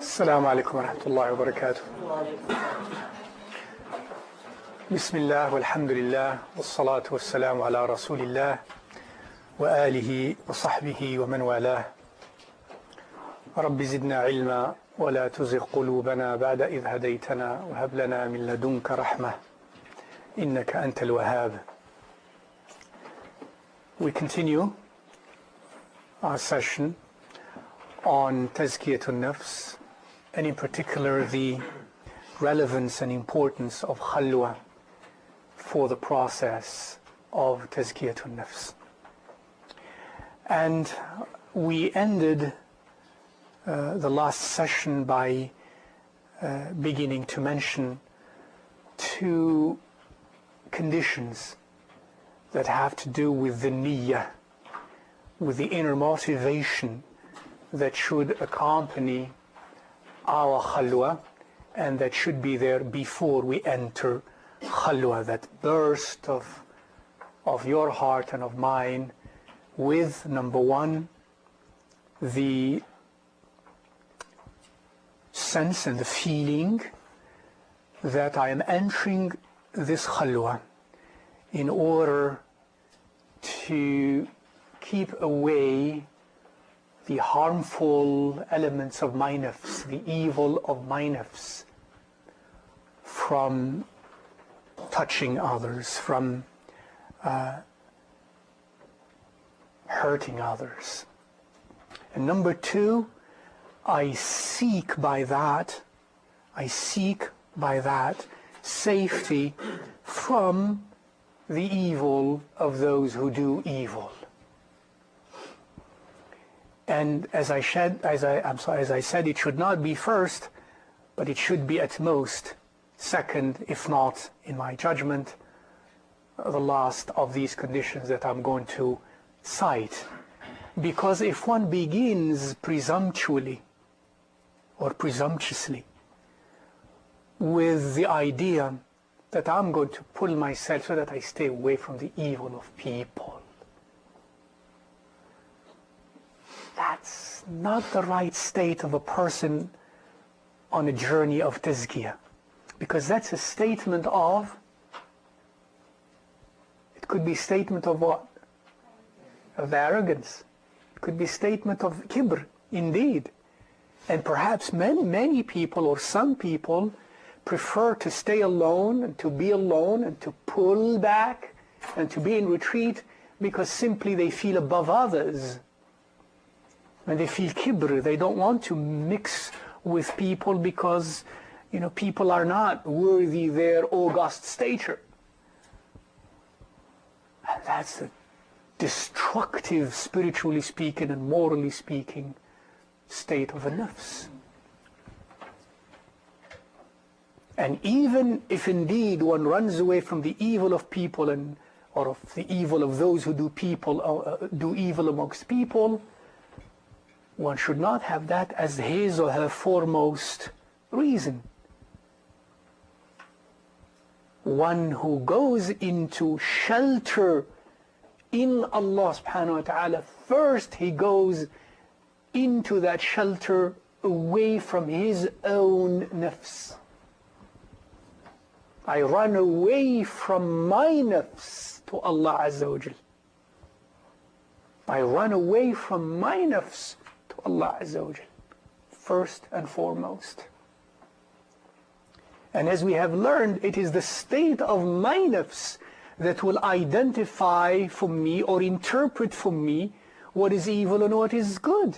السلام عليكم ورحمة الله وبركاته. بسم الله والحمد لله والصلاة والسلام على رسول الله وآله وصحبه ومن والاه. رب زدنا علما ولا تزغ قلوبنا بعد إذ هديتنا وهب لنا من لدنك رحمة إنك أنت الوهاب. We continue our session on Tazkiyah al-Nafs, and in particular the relevance and importance of khalwa for the process of Tazkiyah al-Nafs. And we ended the last session by beginning to mention two conditions that have to do with the niyyah, with the inner motivation that should accompany our khalwa and that should be there before we enter khalwa, that burst of your heart and of mine with, number one, the sense and the feeling that I am entering this khalwa in order to keep away the harmful elements of my nafs, the evil of my nafs, from touching others, from hurting others. And number two, I seek by that safety from the evil of those who do evil. And as I said, it should not be first, but it should be at most second, if not, in my judgment, the last of these conditions that I'm going to cite. Because if one begins presumptuously or presumptuously with the idea that I'm going to pull myself so that I stay away from the evil of people, that's not the right state of a person on a journey of tazkiyah, because that's a statement of, it could be a statement of what? Of arrogance. It could be a statement of kibr, indeed. And perhaps many people or some people prefer to stay alone and to be alone and to pull back and to be in retreat because simply they feel above others. And they feel kibr. They don't want to mix with people because, people are not worthy their august stature. And that's a destructive, spiritually speaking and morally speaking, state of a nafs. And even if indeed one runs away from the evil of people or of the evil of those who do evil amongst people, one should not have that as his or her foremost reason. One who goes into shelter in Allah subhanahu wa ta'ala, first he goes into that shelter away from his own nafs. I run away from my nafs to Allah Azza wa Jal. I run away from my nafs to Allah Azza wa Jal, first and foremost. And as we have learned, it is the state of my nafs that will identify for me or interpret for me what is evil and what is good.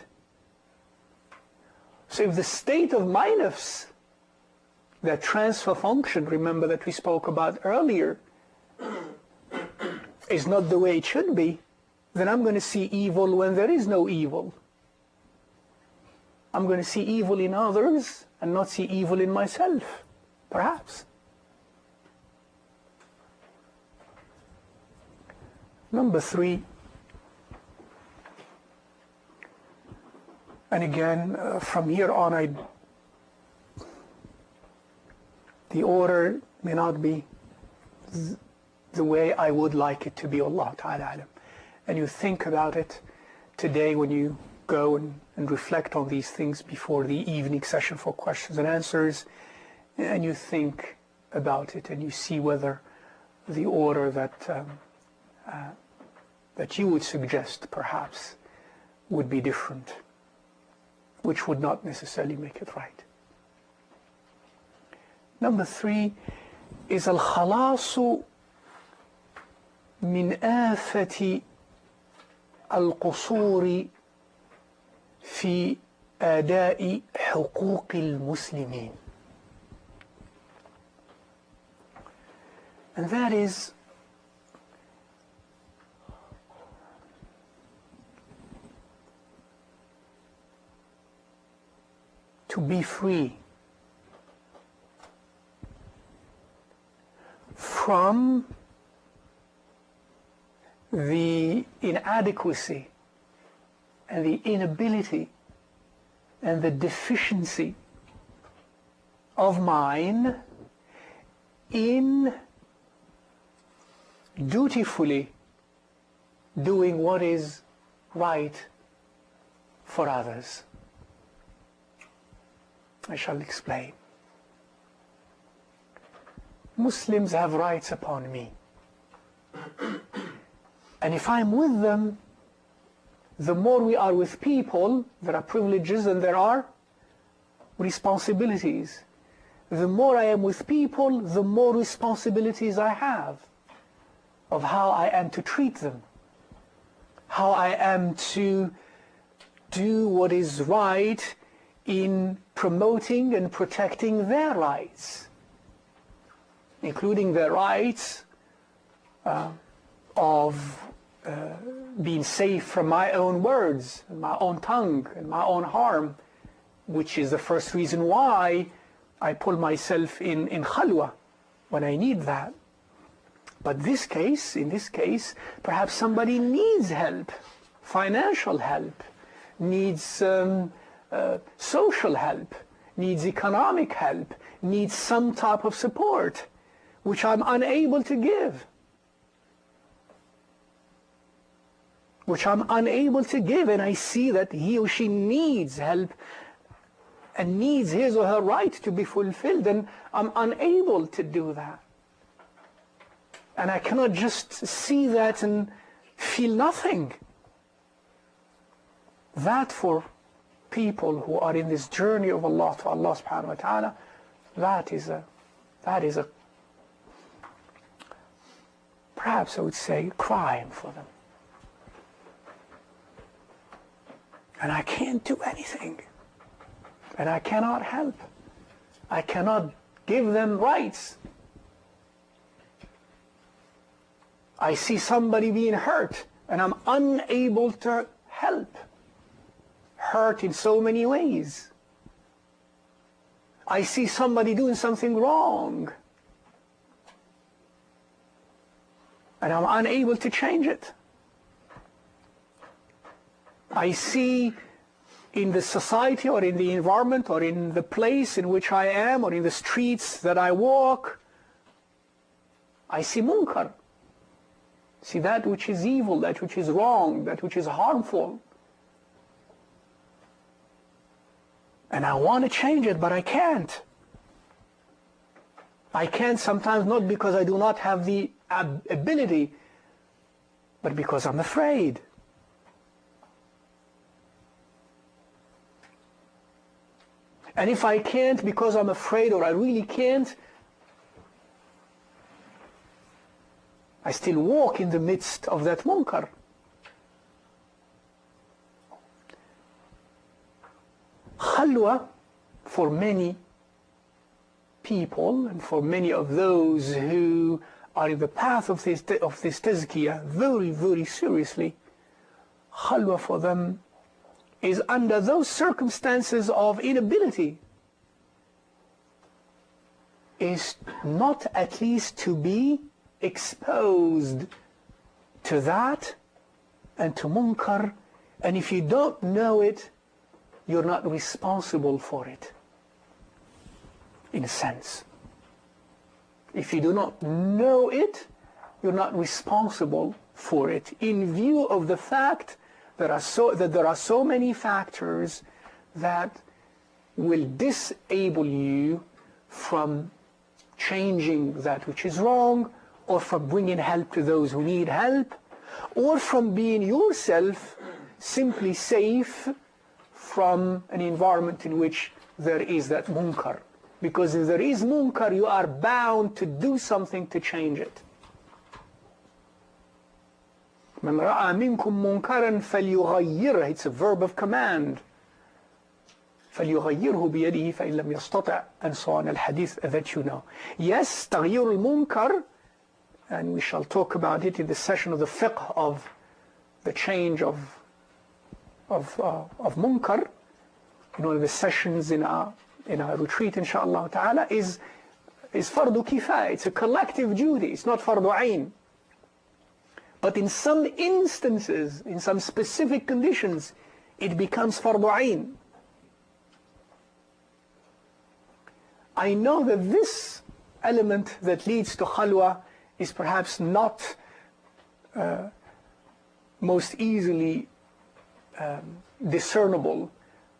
So if the state of my nafs, that transfer function, remember that we spoke about earlier, is not the way it should be, then I'm going to see evil when there is no evil. I'm going to see evil in others and not see evil in myself, perhaps. Number three, and again, from here on, the order may not be the way I would like it to be, Allah Ta'ala alam. And you think about it today when you go and reflect on these things before the evening session for questions and answers, and you think about it and you see whether the order that you would suggest perhaps would be different, which would not necessarily make it right. Number 3 is al-khalasu min afati al-qusuri fi adai huquq al-muslimin. And that is to be free from the inadequacy and the inability and the deficiency of mine in dutifully doing what is right for others. I shall explain. Muslims have rights upon me. And if I'm with them, the more we are with people, there are privileges and there are responsibilities. The more I am with people, the more responsibilities I have of how I am to treat them, how I am to do what is right in promoting and protecting their rights, including their rights of being safe from my own words, and my own tongue, and my own harm, which is the first reason why I pull myself in khalwa when I need that. But in this case, perhaps somebody needs help, financial help, needs social help, needs economic help, needs some type of support, which I'm unable to give. And I see that he or she needs help and needs his or her right to be fulfilled, and I'm unable to do that. And I cannot just see that and feel nothing. That for people who are in this journey of Allah to Allah subhanahu wa ta'ala, that is a perhaps I would say crime for them. And I can't do anything. And I cannot help. I cannot give them rights. I see somebody being hurt and I'm unable to help. Hurt in so many ways. I see somebody doing something wrong and I'm unable to change it. I see in the society or in the environment or in the place in which I am or in the streets that I walk, I see munkar. See that which is evil, that which is wrong, that which is harmful. And I want to change it, but I can't. I can't sometimes not because I do not have the ability, but because I'm afraid. And if I can't because I'm afraid or I really can't, I still walk in the midst of that munkar. Khalwa, for many people and for many of those who are in the path of this tazkiyah very, very seriously, khalwa for them is under those circumstances of inability, is not at least to be exposed to that and to munkar, and if you don't know it, you're not responsible for it, in a sense. If you do not know it, you're not responsible for it, in view of the fact there are so many factors that will disable you from changing that which is wrong, or from bringing help to those who need help, or from being yourself simply safe from an environment in which there is that munkar. Because if there is munkar, you are bound to do something to change it. مَنْ رَأَى مِنْكُمْ مُنْكَرًا فَلْيُغَيِّرْهُ. It's a verb of command. فَلْيُغَيِّرْهُ بِيَدِهِ فَإِنْ لَمْ يَسْتَطِعْ, and so on, al-hadith that you know. Yes, تغيير المنكر, and we shall talk about it in the session of the fiqh of the change of munkar, in one of the sessions in our retreat, inshaAllah ta'ala, is fardu kifaya. It's a collective duty. It's not fardu ayn. But in some instances, in some specific conditions, it becomes fardu ayn. I know that this element that leads to khalwa is perhaps not most easily discernible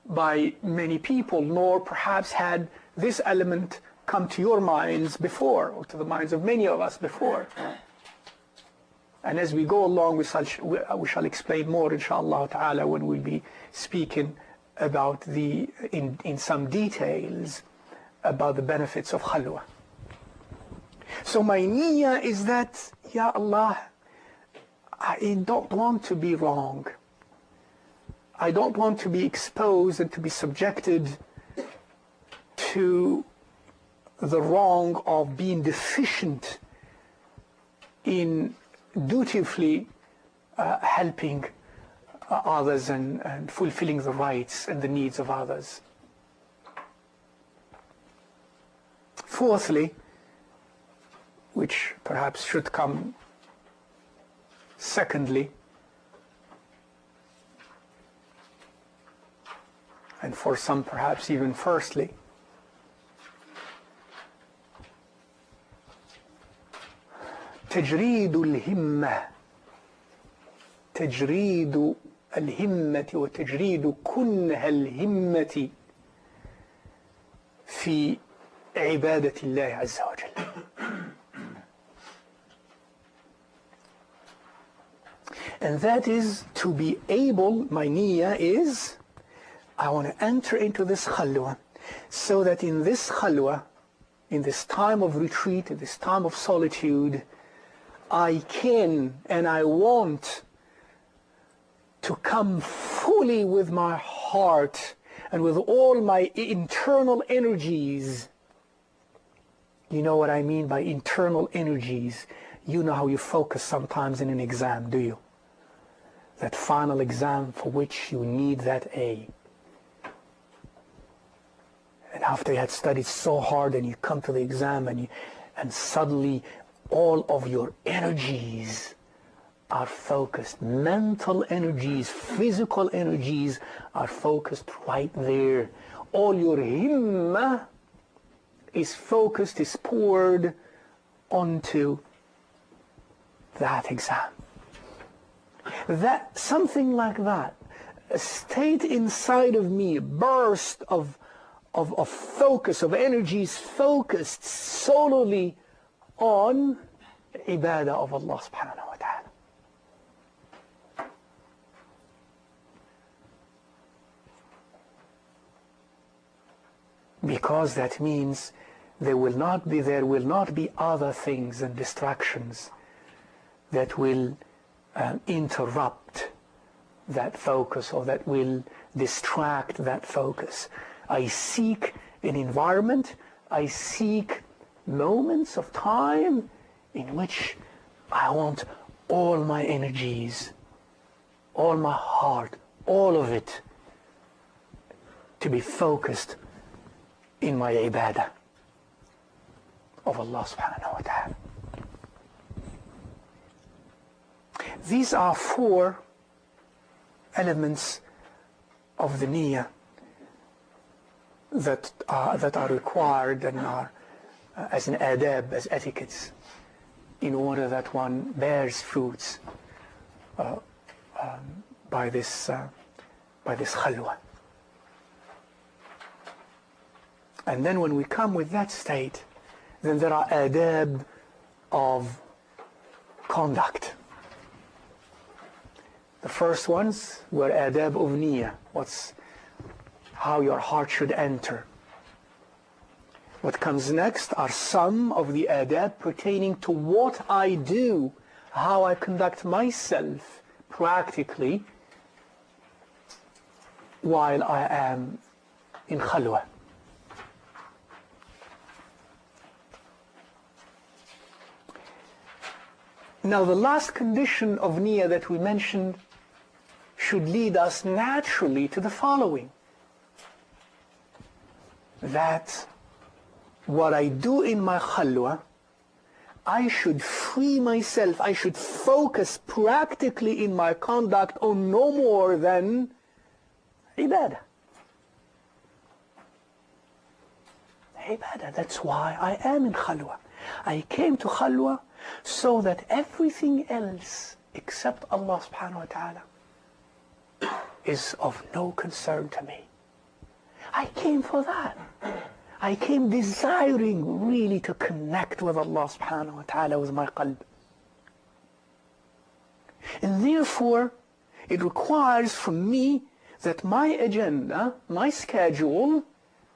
by many people, nor perhaps had this element come to your minds before, or to the minds of many of us before. And as we go along, we shall explain more, inshaAllah ta'ala, when we'll be speaking about in some details about the benefits of khalwa. So my niyyah is that, Ya Allah, I don't want to be wrong. I don't want to be exposed and to be subjected to the wrong of being deficient in dutifully helping others and fulfilling the rights and the needs of others. Fourthly, which perhaps should come secondly, and for some perhaps even firstly, تجريد الهمة، تجريد الهمة وتجريد كنه الهمة في عبادة الله عز وجل. And that is to be able, my niyyah is, I want to enter into this khalwa, so that in this khalwa, in this time of retreat, in this time of solitude, I can and I want to come fully with my heart and with all my internal energies. You know what I mean by internal energies? You know how you focus sometimes in an exam, do you? That final exam for which you need that A. And after you had studied so hard and you come to the exam and suddenly all of your energies are focused. Mental energies, physical energies are focused right there. All your himmah is focused, is poured onto that exam. That, something like that, a state inside of me, a burst of focus, of energies focused solely on ibadah of Allah subhanahu wa ta'ala. Because that means there will not be other things and distractions that will interrupt that focus, or that will distract that focus. I seek an environment, I seek moments of time in which I want all my energies, all my heart, all of it to be focused in my ibadah of Allah subhanahu wa ta'ala. These are 4 elements of the niyyah that are required and are as an adab, as etiquettes, in order that one bears fruits by this khalwa. And then when we come with that state, then there are adab of conduct. The first ones were adab of niyyah, how your heart should enter. What comes next are some of the adab pertaining to what I do, how I conduct myself practically while I am in khalwa. Now the last condition of niyyah that we mentioned should lead us naturally to the following: that what I do in my khalwa, I should free myself, I should focus practically in my conduct on no more than ibadah. Ibadah, that's why I am in khalwa. I came to khalwa so that everything else except Allah subhanahu wa ta'ala is of no concern to me. I came for that. I came desiring really to connect with Allah subhanahu wa ta'ala with my qalb. And therefore, it requires from me that my agenda, my schedule,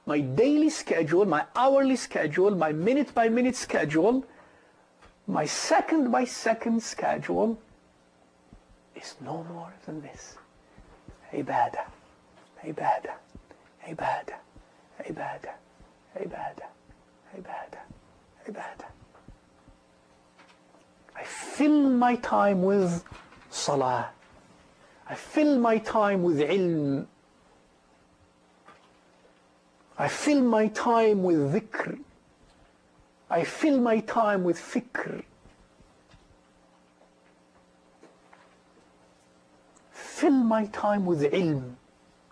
my daily schedule, my hourly schedule, my minute-by-minute schedule, my second-by-second schedule is no more than this. Ibadah, ibadah, ibadah, ibadah, ibadah, ibadah, ibadah. I fill my time with salah. I fill my time with ilm. I fill my time with dhikr. I fill my time with fikr. Fill my time with ilm,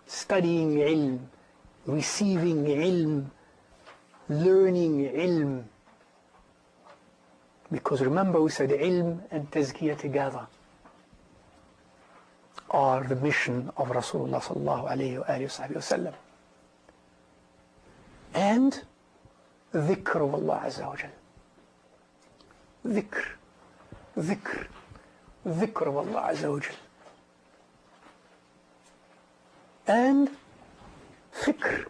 studying ilm, receiving ilm, learning ilm. Because remember we said ilm and tazkiyah together are the mission of Rasulullah sallallahu alayhi wa sallam. And dhikr of Allah Azza wa Jal. Dhikr, dhikr, dhikr of Allah Azza wa Jal. And fikr,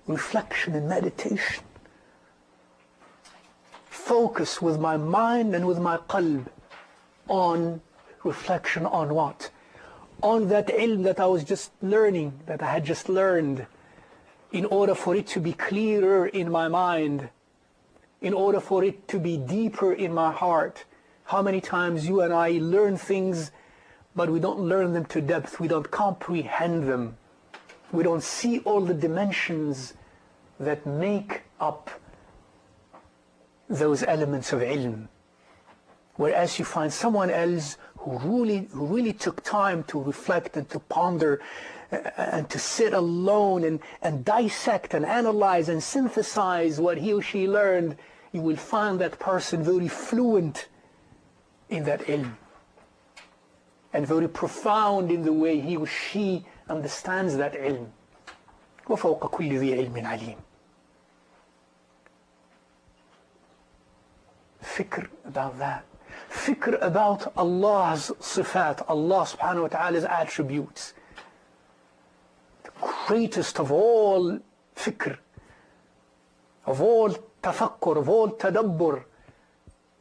reflection and meditation. Focus with my mind and with my qalb on reflection on what? On that ilm that I was just learning, that I had just learned, in order for it to be clearer in my mind, in order for it to be deeper in my heart. How many times you and I learn things, but we don't learn them to depth, we don't comprehend them, we don't see all the dimensions that make up those elements of ilm. Whereas you find someone else who really took time to reflect and to ponder and to sit alone and dissect and analyze and synthesize what he or she learned, you will find that person very fluent in that ilm and very profound in the way he or she understands that ilm. وَفَوْقَ كُلِّ ذِي عِلْمٍ عَلِيمٍ. Fikr about that. Fikr about Allah's sifat, Allah subhanahu wa ta'ala's attributes. The greatest of all fikr, of all tafakkur, of all tadabbur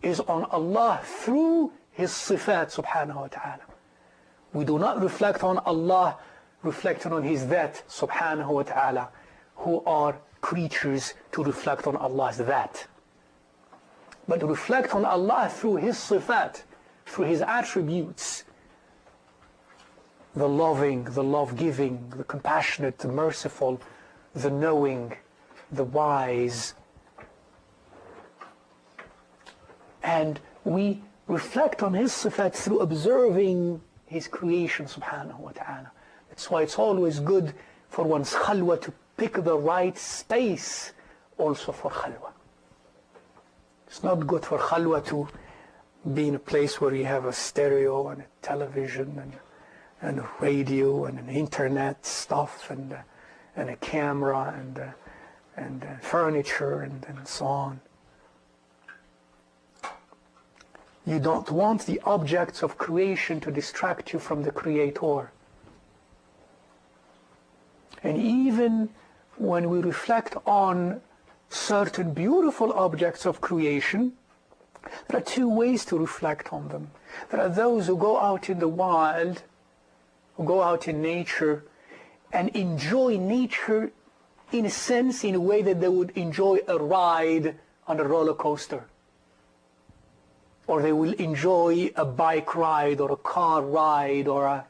is on Allah through His sifat subhanahu wa ta'ala. We do not reflect on Allah reflecting on His that subhanahu wa ta'ala, who are creatures to reflect on Allah's that. But reflect on Allah through His sifat, through His attributes, the loving, the love-giving, the compassionate, the merciful, the knowing, the wise. And we reflect on His sifat through observing His creation subhanahu wa ta'ala. That's why it's always good for one's khalwa to pick the right space also for khalwa. It's not good for khalwa to be in a place where you have a stereo and a television and a radio and an internet stuff and a camera and furniture and so on. You don't want the objects of creation to distract you from the Creator. And even when we reflect on certain beautiful objects of creation, there are two ways to reflect on them. There are those who go out in the wild, who go out in nature, and enjoy nature in a sense, in a way that they would enjoy a ride on a roller coaster. Or they will enjoy a bike ride or a car ride or a,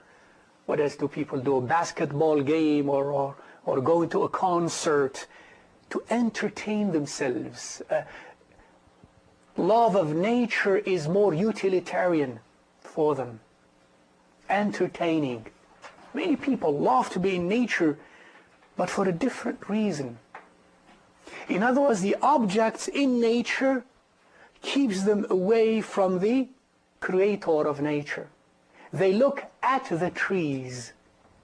what else do people do, a basketball game or going to a concert to entertain themselves. Love of nature is more utilitarian for them, entertaining. Many people love to be in nature, but for a different reason. In other words, the objects in nature keeps them away from the Creator of nature. They look at the trees.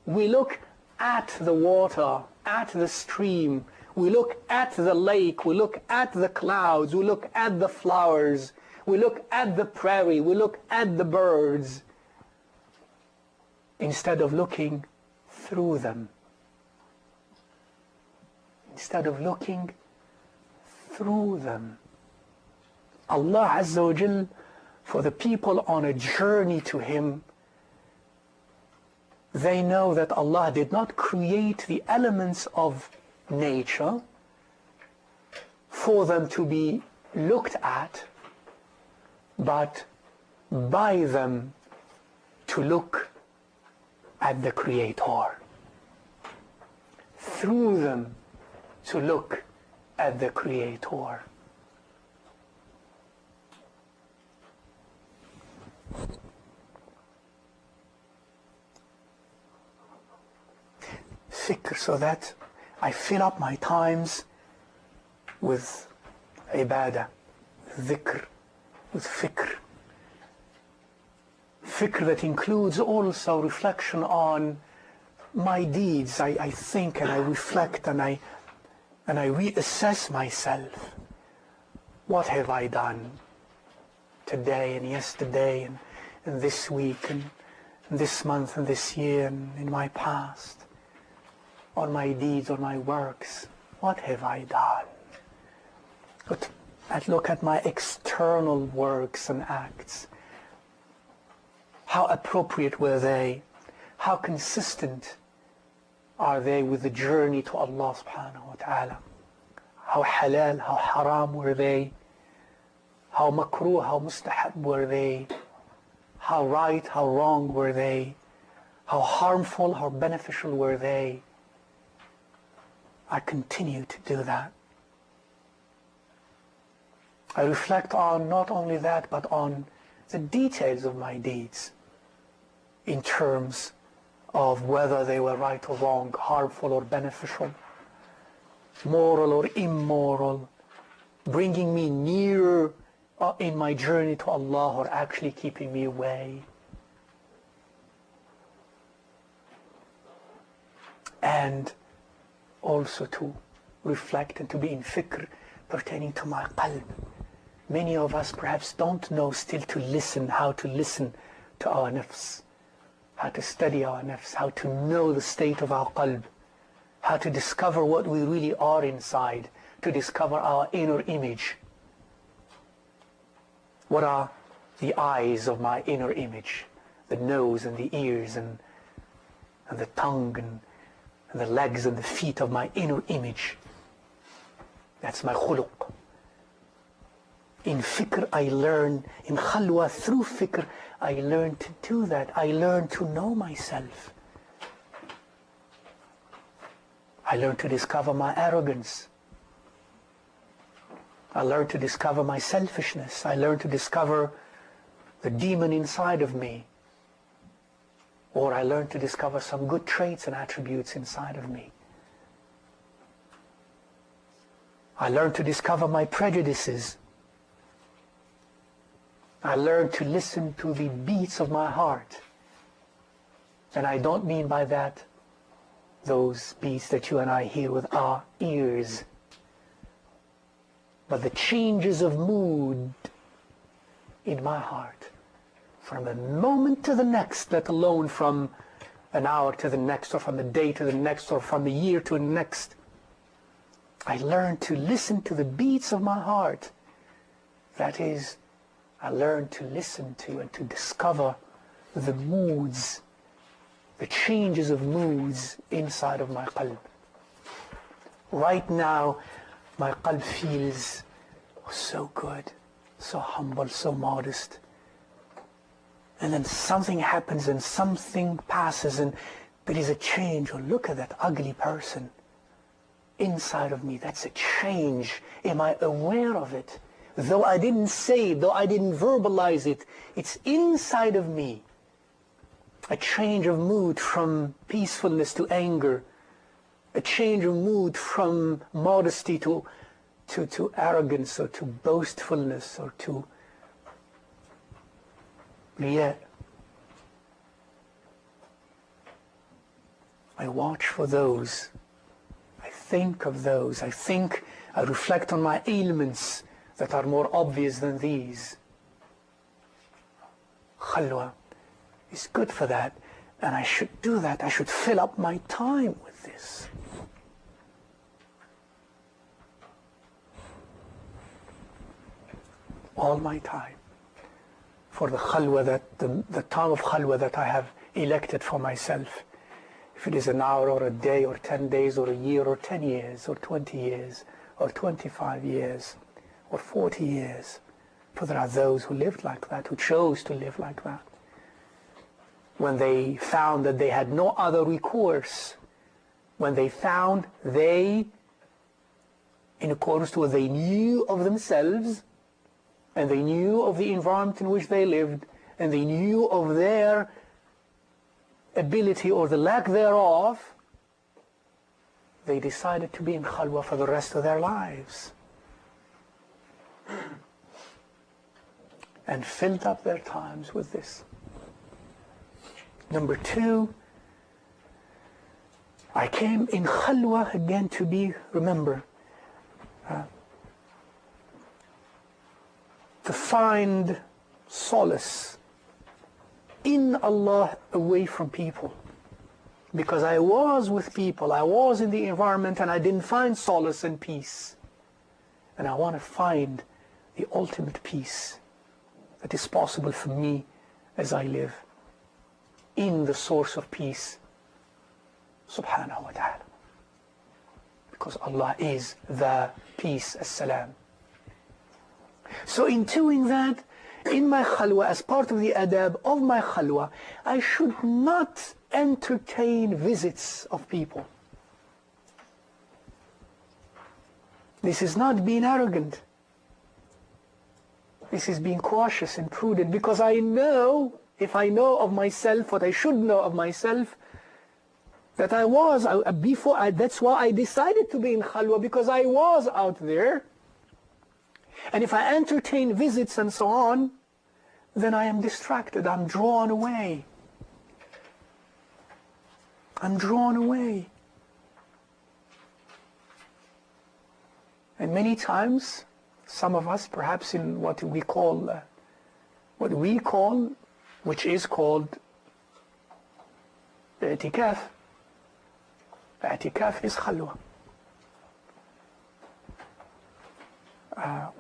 We look at the water, at the stream. We look at the lake. We look at the clouds. We look at the flowers. We look at the prairie. We look at the birds, instead of looking through them. Instead of looking through them. Allah Azza wa Jal, for the people on a journey to Him, they know that Allah did not create the elements of nature for them to be looked at, but by them to look at the Creator. Through them to look at the Creator. Fikr, so that I fill up my times with ibadah, dhikr, with fikr. Fikr that includes also reflection on my deeds. I think and I reflect and I reassess myself. What have I done today and yesterday and this week and this month and this year and in my past? On my deeds, on my works, what have I done? Look at my external works and acts. How appropriate were they? How consistent are they with the journey to Allah subhanahu wa ta'ala? How halal, how haram were they? How makruh, how mustahab were they? How right, how wrong were they? How harmful, how beneficial were they? I continue to do that. I reflect on not only that, but on the details of my deeds in terms of whether they were right or wrong, harmful or beneficial, moral or immoral, bringing me nearer in my journey to Allah or actually keeping me away. And also to reflect and to be in fikr pertaining to my qalb. Many of us perhaps don't know still to listen, how to listen to our nafs, how to study our nafs, how to know the state of our qalb, how to discover what we really are inside, to discover our inner image. What are the eyes of my inner image? The nose and the ears and the tongue and the legs and the feet of my inner image. That's my khuluq. In fikr I learn, in khalwa through fikr I learn to do that. I learn to know myself. I learn to discover my arrogance. I learn to discover my selfishness. I learn to discover the demon inside of me. Or I learn to discover some good traits and attributes inside of me. I learn to discover my prejudices. I learn to listen to the beats of my heart. And I don't mean by that those beats that you and I hear with our ears, but the changes of mood in my heart from a moment to the next, let alone from an hour to the next, or from a day to the next, or from a year to the next. I learned to listen to the beats of my heart. That is, I learned to listen to and to discover the moods, the changes of moods inside of my qalb. Right now, my qalb feels so good, so humble, so modest. And then something happens and something passes and there is a change. Oh, look at that ugly person inside of me. That's a change. Am I aware of it? Though I didn't say it, though I didn't verbalize it, it's inside of me. A change of mood from peacefulness to anger. A change of mood from modesty to arrogance, or to boastfulness, or to riya. I watch for those. I think of those. I reflect on my ailments that are more obvious than these. Khalwa is good for that, and I should do that. I should fill up my time with this. All my time for the khalwa, the time of khalwa that I have elected for myself. If it is an hour or a day or 10 days or a year or 10 years or 20 years or 25 years or 40 years. For there are those who lived like that, who chose to live like that. When they found that they had no other recourse, when they found they, in accordance to what they knew of themselves, and they knew of the environment in which they lived, and they knew of their ability or the lack thereof, they decided to be in khalwa for the rest of their lives and filled up their times with this. Number two, I came in khalwa again to be, remember, to find solace in Allah away from people. Because I was with people, I was in the environment, and I didn't find solace and peace. And I want to find the ultimate peace that is possible for me as I live in the source of peace, subhanahu wa ta'ala. Because Allah is the peace, as-salam. So in doing that, in my khalwa, as part of the adab of my khalwa, I should not entertain visits of people. This is not being arrogant. This is being cautious and prudent, because I know, if I know of myself what I should know of myself, that that's why I decided to be in khalwa, because I was out there. And if I entertain visits and so on, then I am distracted, I'm drawn away. I'm drawn away. And many times, some of us, perhaps in what we call, which is called the i'tikaf. The i'tikaf is khalwa.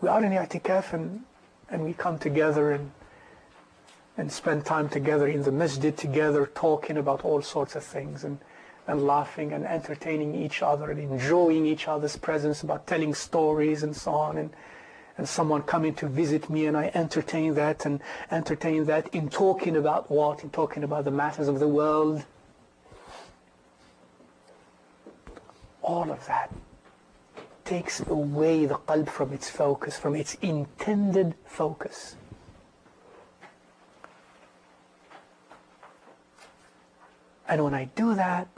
We are in i'tikaf and we come together and spend time together in the masjid together, talking about all sorts of things and laughing and entertaining each other and enjoying each other's presence, about telling stories and so on, and someone coming to visit me and I entertain that in talking about what? In talking about the matters of the world. All of that takes away the qalb from its focus, from its intended focus. And when I do that,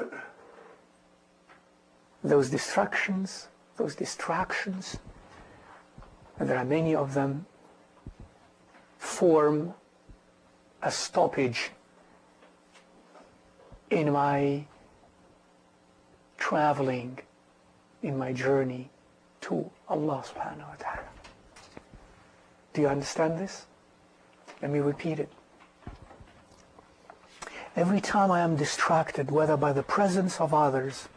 those distractions, and there are many of them, form a stoppage in my traveling, in my journey to Allah subhanahu wa ta'ala. Do you understand this? Let me repeat it. Every time I am distracted, whether by the presence of others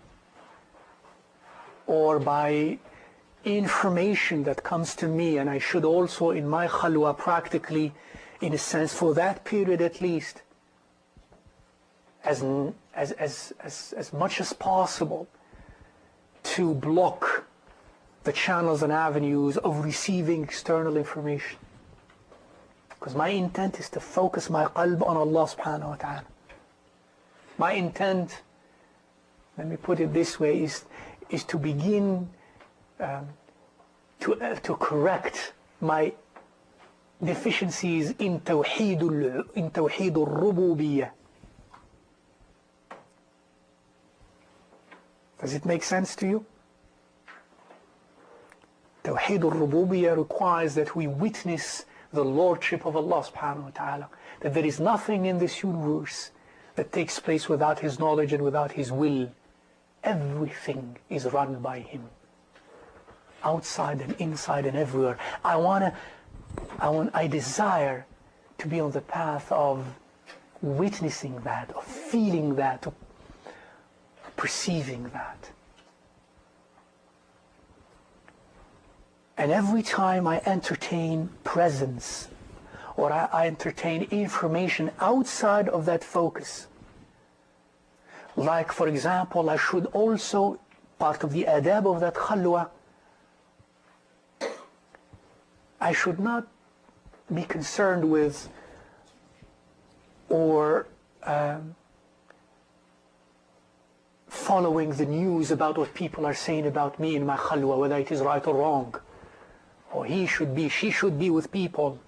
or by information that comes to me, and I should also in my khalwa practically, in a sense, for that period at least, as much as possible, to block the channels and avenues of receiving external information. Because my intent is to focus my qalb on Allah subhanahu wa ta'ala. My intent, let me put it this way, is to begin to correct my deficiencies in Tawheed al-Rububiyyah. Does it make sense to you? Tawheed al-Rububiyyah requires that we witness the Lordship of Allah subhanahu wa ta'ala, that there is nothing in this universe that takes place without His knowledge and without His will. Everything is run by Him, outside and inside and everywhere. I desire to be on the path of witnessing that, of feeling that, of perceiving that. And every time I entertain presence or I entertain information outside of that focus, like for example, I should also, part of the adab of that khalwa, I should not be concerned with or following the news about what people are saying about me in my khalwa, whether it is right or wrong, or he should be, she should be with people,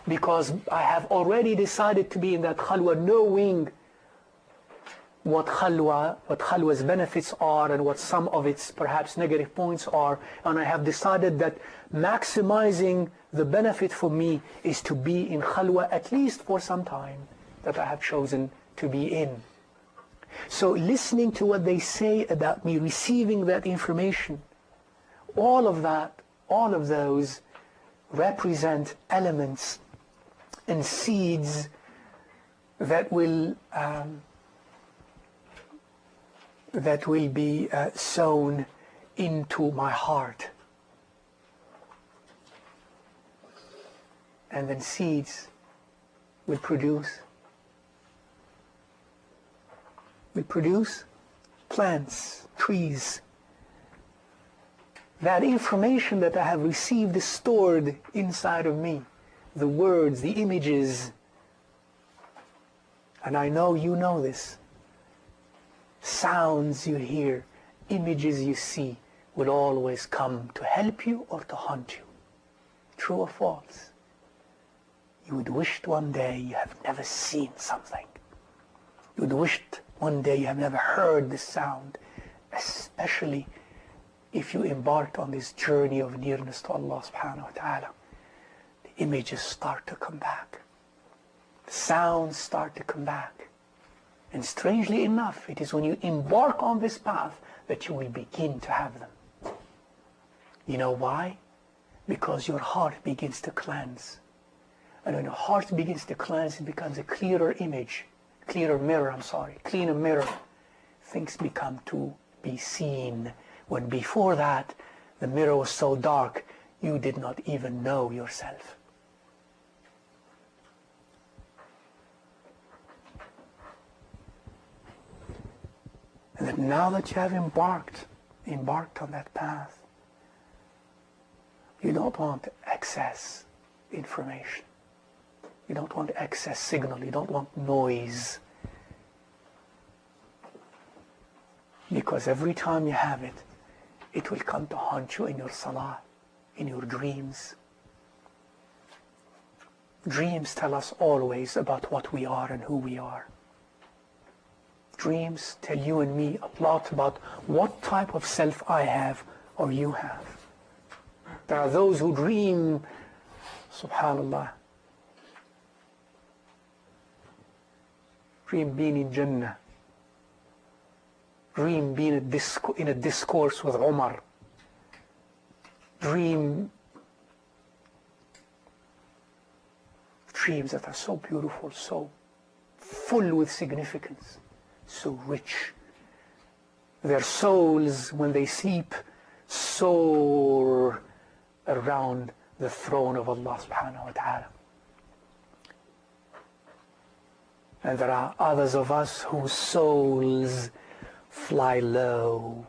because I have already decided to be in that khalwa, knowing what khalwa's benefits are and what some of its perhaps negative points are, and I have decided that maximizing the benefit for me is to be in khalwa at least for some time that I have chosen to be in. So listening to what they say about me, receiving that information, all of those represent elements and seeds that will be sown into my heart. And then seeds will produce plants, trees. That information that I have received is stored inside of me. The words, the images, and I know you know this. Sounds you hear, images you see will always come to help you or to haunt you. True or false? You would wish one day you have never seen something. You would wish one day you have never heard the sound, especially if you embarked on this journey of nearness to Allah subhanahu wa ta'ala. The images start to come back. The sounds start to come back. And strangely enough, it is when you embark on this path that you will begin to have them. You know why? Because your heart begins to cleanse. And when your heart begins to cleanse, it becomes a clearer mirror. Things become to be seen. When before that, the mirror was so dark, you did not even know yourself. And that now that you have embarked on that path, you don't want excess information. You don't want excess signal. You don't want noise. Because every time you have it, it will come to haunt you in your salah, in your dreams. Dreams tell us always about what we are and who we are. Dreams tell you and me a lot about what type of self I have or you have. There are those who dream, subhanallah, Dream being in Jannah. Dream being in a discourse with Umar. Dreams that are so beautiful, so full with significance, so rich. Their souls, when they sleep, soar around the throne of Allah subhanahu wa ta'ala. And there are others of us whose souls fly low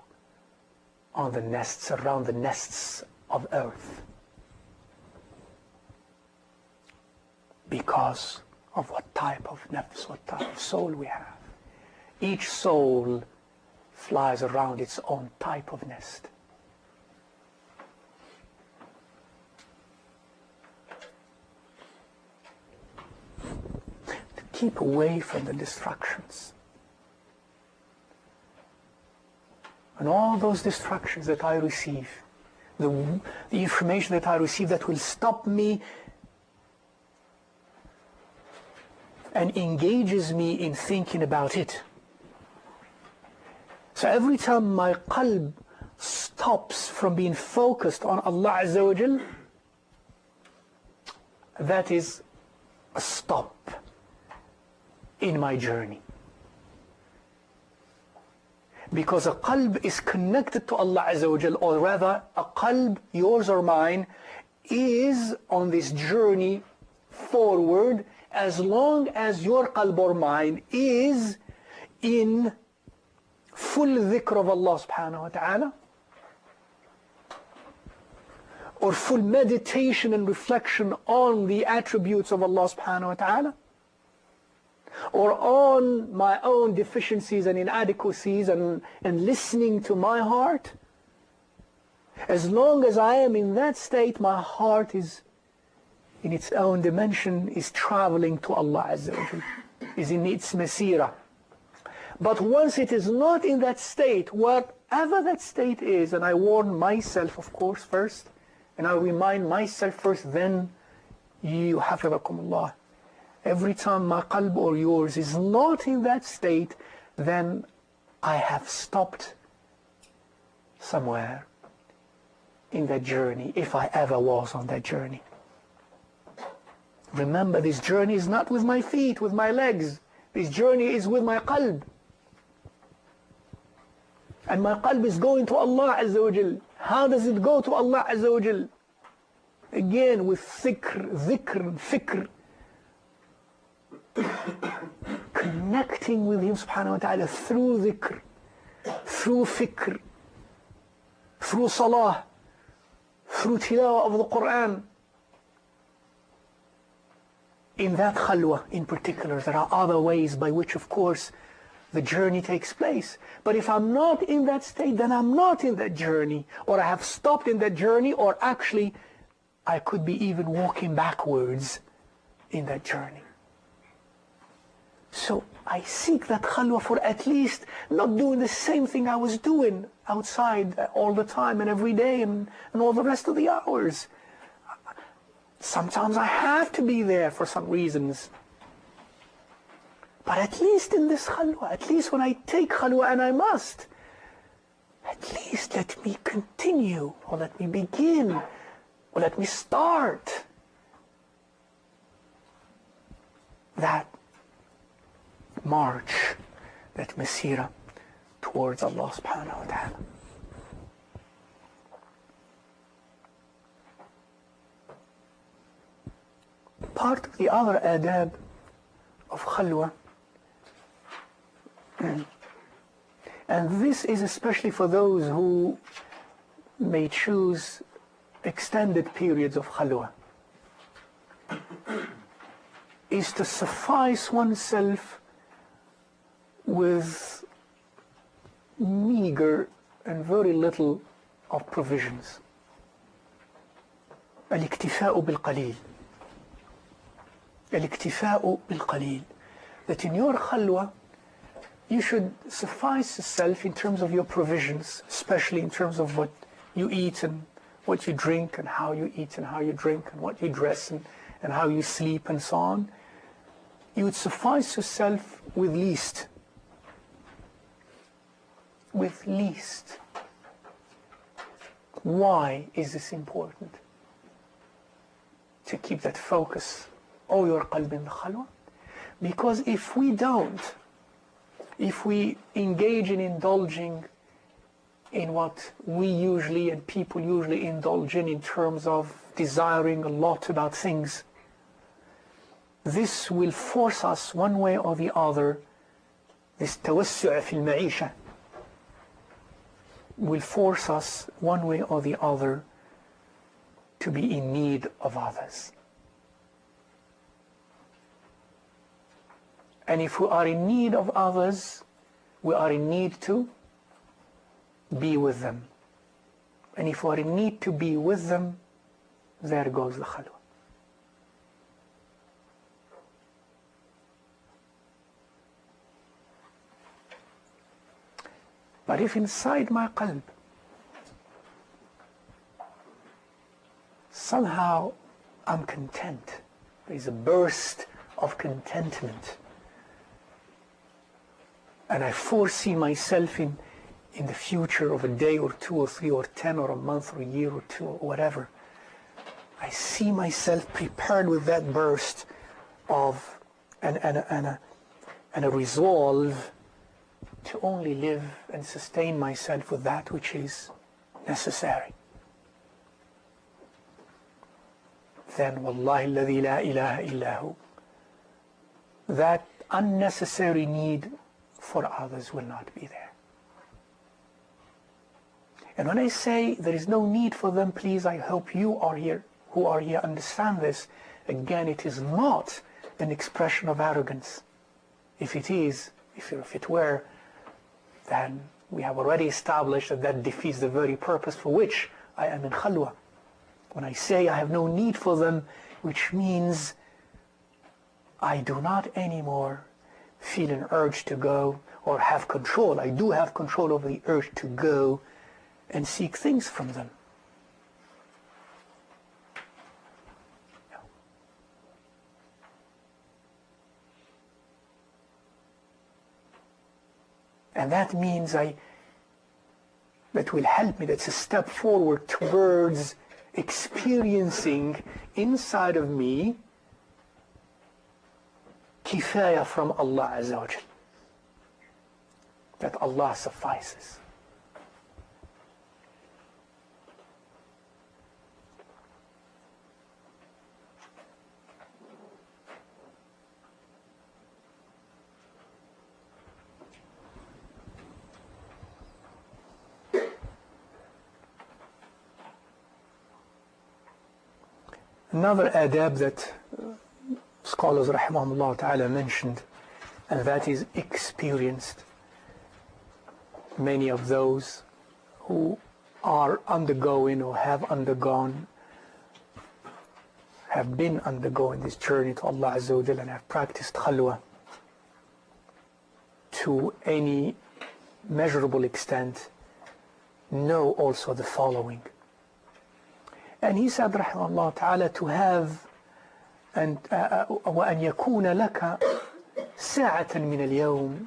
on the nests, around the nests of earth, because of what type of nafs, what type of soul we have. Each soul flies around its own type of nest. To keep away from the distractions. And all those distractions that I receive, the information that I receive that will stop me and engages me in thinking about it. So every time my qalb stops from being focused on Allah Azza wa Jal, that is a stop in my journey. Because a qalb is connected to Allah Azza wa Jal, or rather a qalb, yours or mine, is on this journey forward as long as your qalb or mine is in full dhikr of Allah subhanahu wa ta'ala, or full meditation and reflection on the attributes of Allah subhanahu wa ta'ala, or on my own deficiencies and inadequacies and listening to my heart. As long as I am in that state, my heart is in its own dimension, is traveling to Allah Azza wa Jal, is in its masira. But once it is not in that state, whatever that state is, and I warn myself, of course, first, and I remind myself first, then you, hafizakumullah, every time my qalb or yours is not in that state, then I have stopped somewhere in that journey, if I ever was on that journey. Remember, this journey is not with my feet, with my legs. This journey is with my qalb. And my qalb is going to Allah Azza wa Jal. How does it go to Allah Azza wa Jal? Again, with dhikr, fikr. Connecting with Him subhanahu wa ta'ala through dhikr, through fikr, through salah, through tilawah of the Quran. In that khalwa in particular, there are other ways by which, of course, the journey takes place. But if I'm not in that state, then I'm not in that journey, or I have stopped in that journey, or actually I could be even walking backwards in that journey. So I seek that khalwa for at least not doing the same thing I was doing outside all the time and every day and all the rest of the hours. Sometimes I have to be there for some reasons. But at least in this khalwa, at least when I take khalwa, and I must, at least let me continue, or let me begin, or let me start that march, that masira towards Allah subhanahu wa ta'ala. Part of the other adab of khalwa, and this is especially for those who may choose extended periods of khalwa, is to suffice oneself with meager and very little of provisions. الاكتفاء بالقليل. الاكتفاء بالقليل. That in your khalwa, you should suffice yourself in terms of your provisions, especially in terms of what you eat and what you drink and how you eat and how you drink and what you dress and how you sleep and so on. You would suffice yourself with least. With least. Why is this important? To keep that focus, oh, your qalb in the khalwa. Because if we don't, if we engage in indulging in what we usually and people usually indulge in terms of desiring a lot about things, this will force us one way or the other, this tawassu' fi al-ma'isha, will force us one way or the other to be in need of others. And if we are in need of others, we are in need to be with them. And if we are in need to be with them, there goes the khalwa. But if inside my qalb, somehow I'm content, there is a burst of contentment, and I foresee myself in the future of a day or 2 or 3 or 10 or a month or a year or 2 or whatever, I see myself prepared with that burst of and a resolve to only live and sustain myself with that which is necessary. Then wallahi alladhi la ilaha illahu, that unnecessary need for others will not be there. And when I say there is no need for them, please, I hope you are here, who are here, understand this. Again, it is not an expression of arrogance. If it is, if it were, then we have already established that that defeats the very purpose for which I am in khalwa. When I say I have no need for them, which means I do not anymore feel an urge to go or have control. I do have control over the urge to go and seek things from them. And that means that will help me, that's a step forward towards experiencing inside of me kifaya from Allah Azza wa Jal. That Allah suffices. Another adab that scholars rahimahumullah ta'ala mentioned, and that is experienced. Many of those who are undergoing or have been undergoing this journey to Allah Azza wa Jalla and have practiced khalwa to any measurable extent, know also the following. And he said, rahimahullah ta'ala, to have وأن يكون لك ساعة من اليوم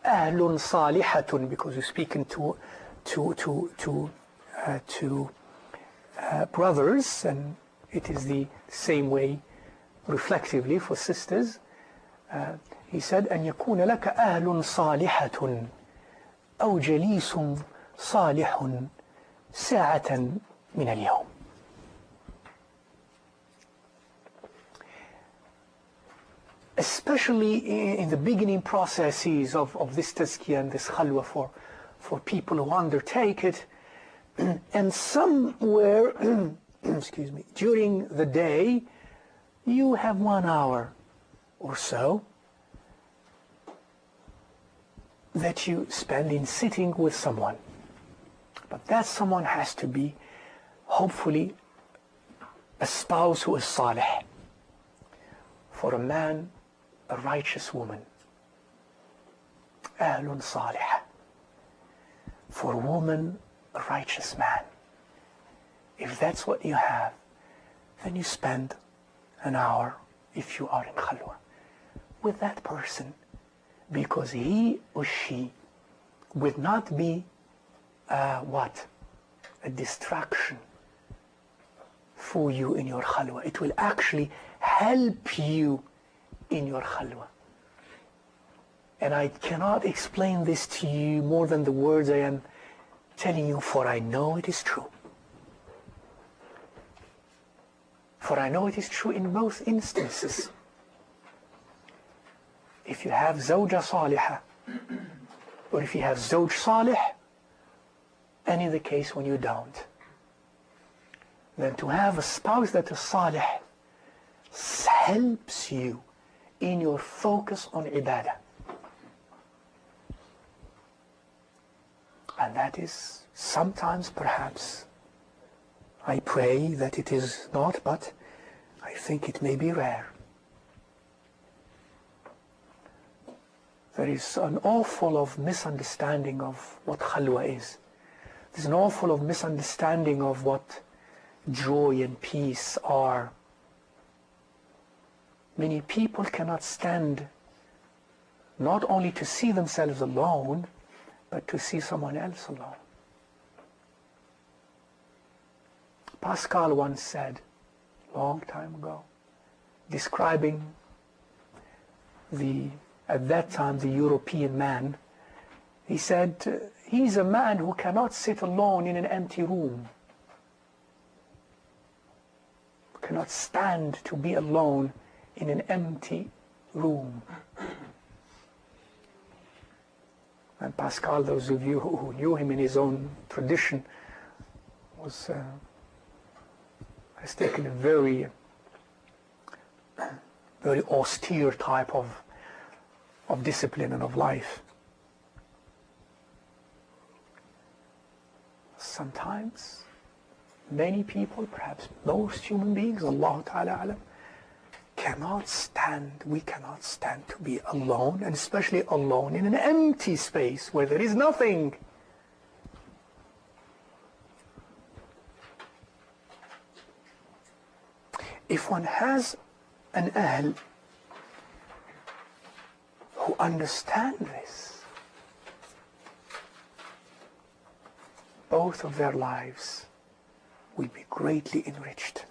أهل صالحة, because you're speaking to brothers, and it is the same way reflectively for sisters. He said, أن يكون لك أهل صالحة أو جليس صالح ساعة من اليوم. Especially in the beginning processes of this tazkiyah and this khalwa for people who undertake it, and somewhere excuse me, during the day you have 1 hour or so that you spend in sitting with someone. But that someone has to be hopefully a spouse who is salih. For a man, a righteous woman, ahlun salih. For a woman, a righteous man. If that's what you have, then you spend an hour, if you are in khalwa, with that person, because he or she will not be a distraction for you in your khalwa. It will actually help you in your khalwa. And I cannot explain this to you more than the words I am telling you, for I know it is true. For I know it is true in both instances. If you have zawja salihah, or if you have zawj salih, and in the case when you don't, then to have a spouse that is salih helps you in your focus on ibadah. And that is sometimes, perhaps, I pray that it is not, but I think it may be rare. There is an awful of misunderstanding of what khalwa is. There's an awful of misunderstanding of what joy and peace are. Many people cannot stand not only to see themselves alone, but to see someone else alone. Pascal once said, long time ago, describing at that time the European man, he said, he's a man who cannot sit alone in an empty room, cannot stand to be alone in an empty room. And Pascal, those of you who knew him in his own tradition, has taken a very austere type of discipline and of life. Sometimes, many people, perhaps most human beings, Allah Ta'ala Alam, we cannot stand to be alone, and especially alone in an empty space where there is nothing. If one has an ahl who understand this, both of their lives will be greatly enriched,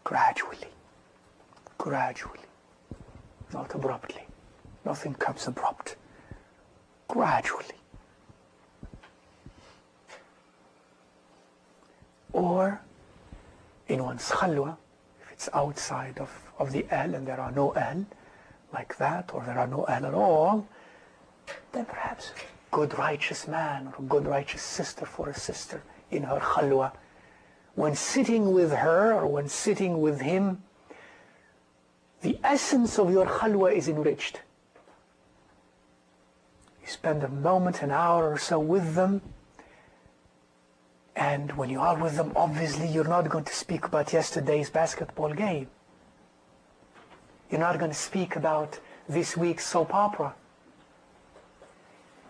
gradually, not abruptly. Nothing comes abrupt. Gradually. Or in one's khalwa, if it's outside of the ahl and there are no ahl like that, or there are no ahl at all, then perhaps a good righteous man or a good righteous sister for a sister in her khalwa, when sitting with her or when sitting with him, the essence of your khalwa is enriched. You spend a moment, an hour or so with them, and when you are with them, obviously you're not going to speak about yesterday's basketball game. You're not going to speak about this week's soap opera.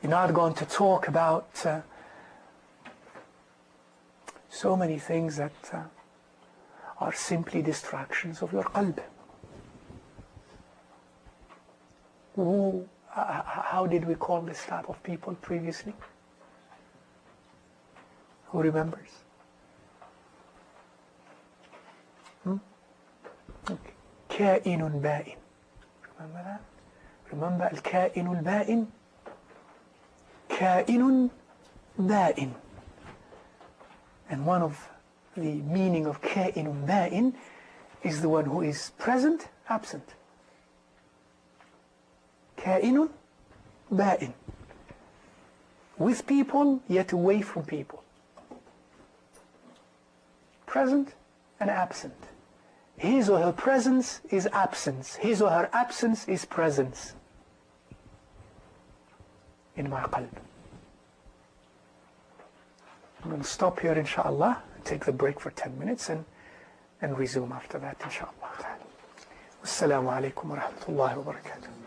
You're not going to talk about so many things that are simply distractions of your qalb. How did we call this type of people previously? Who remembers? كائن بائن. Remember that? Remember الكائن البائن? كائن بائن. And one of the meaning of كائن بائن is the one who is present, absent. كائن بائن. With people, yet away from people. Present and absent. His or her presence is absence. His or her absence is presence. In my qalb. I'm going to stop here, inshallah, take the break for 10 minutes and resume after that, inshallah. Wassalamu alaikum wa rahmatullahi wa barakatuh.